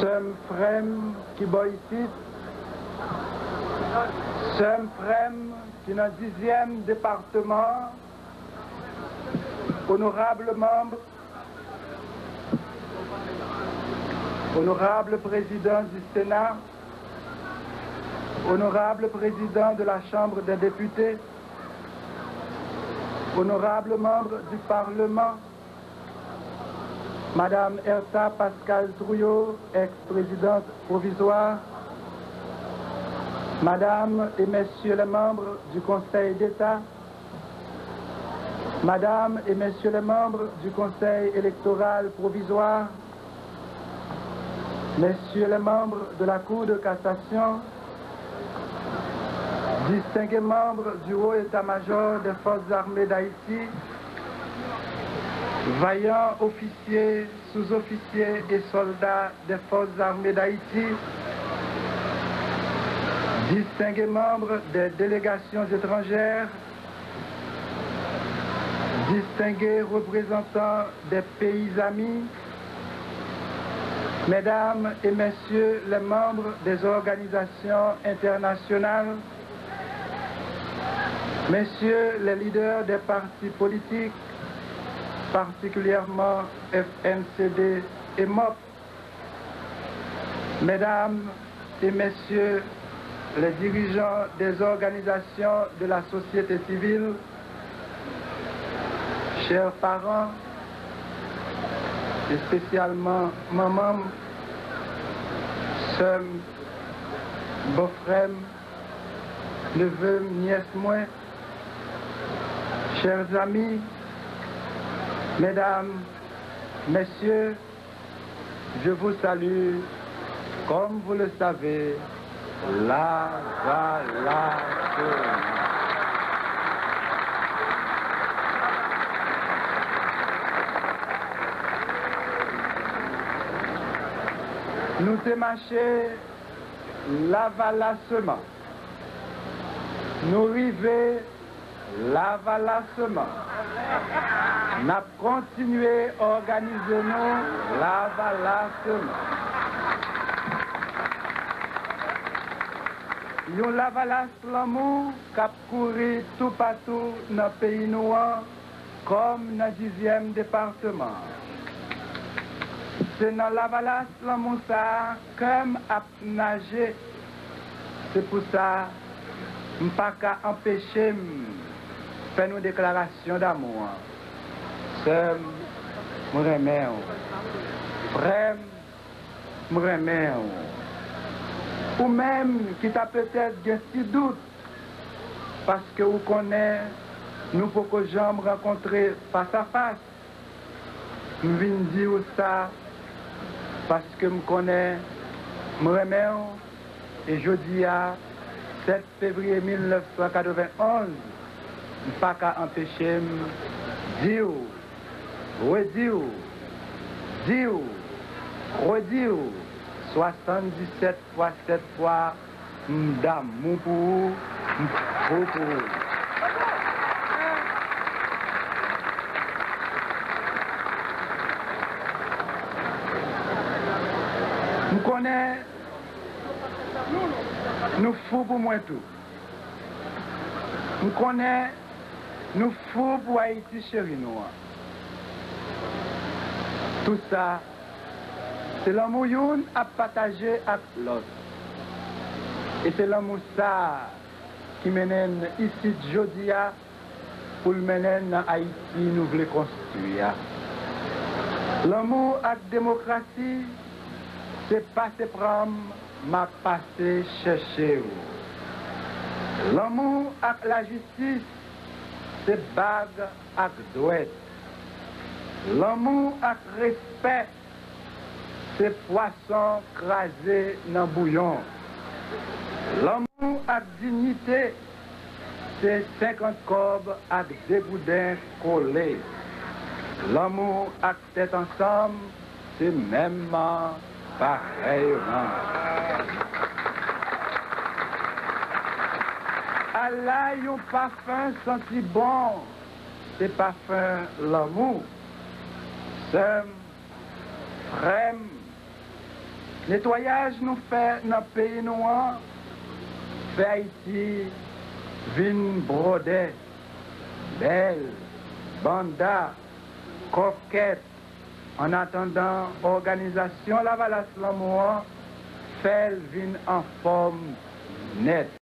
Sem frem qui boit ici, sem frem qui dans le 10e département, honorables membres, honorable président du Sénat, honorable président de la Chambre des députés, honorable membre du Parlement, Madame Erta Pascal Trouillot, ex-présidente provisoire, Madame et Messieurs les membres du Conseil d'État, Madame et Messieurs les membres du Conseil électoral provisoire, Messieurs les membres de la Cour de cassation, distingués membres du Haut État-major des Forces armées d'Haïti, vaillants officiers, sous-officiers et soldats des Forces armées d'Haïti, distingués membres des délégations étrangères, distingués représentants des pays amis, Mesdames et Messieurs les membres des organisations internationales, Messieurs les leaders des partis politiques, particulièrement FNCD et MOP, Mesdames et Messieurs les dirigeants des organisations de la société civile, chers parents, et spécialement maman, soeur, beau-frère, neveu, nièce, moi, chers amis, mesdames, messieurs, je vous salue, comme vous le savez, la valeur. Nous démarcher l'avalassement. Nous river l'avalassement. Nous continuer à organiser nous l'avalassement. Yon lavalas l'amour cap courir tout partout dans le pays noir comme dans le 10e département. C'est dans lavalas l'amour ça comme à nager. C'est pour ça que je ne peux pas empêcher de faire une déclaration d'amour. C'est mon remède. Frère, mon remède. Ou même qui t'a peut-être un petit doute, parce que vous connaissez, nous pouvons jamais rencontrer face à face. Je viens dire ça parce que je connais, je remets, et je dis à 7 février 1991, je ne peux pas empêcher de dire, redire, dire, redire. 77 fois 7 fois, d'amour pour vous, pour vous. Nous connaissons, nous fous pour moi tout. Nous connaissons, nous fous pour Haïti chéri nous. Tout ça, c'est l'amour youn à partager avec l'autre. Et c'est l'amour ça qui mène ici Jodia pour le mener dans Haïti nous voulons construire. L'amour avec la démocratie, c'est passer prendre, m'a passé chercher. L'amour avec la justice, c'est bague avec douette. L'amour avec respect, c'est poisson crasé dans le bouillon. L'amour avec dignité, c'est 50 corbes avec des boudins collés. L'amour avec tête ensemble, c'est même pareillement. Allah, yon parfum senti bon, c'est parfum l'amour. C'est frère, Nettoyage nous fait dans le pays noir, fait Haïti, vin brodet, belle, banda, coquette, en attendant organisation la Valace Lamour, fait vin en forme nette.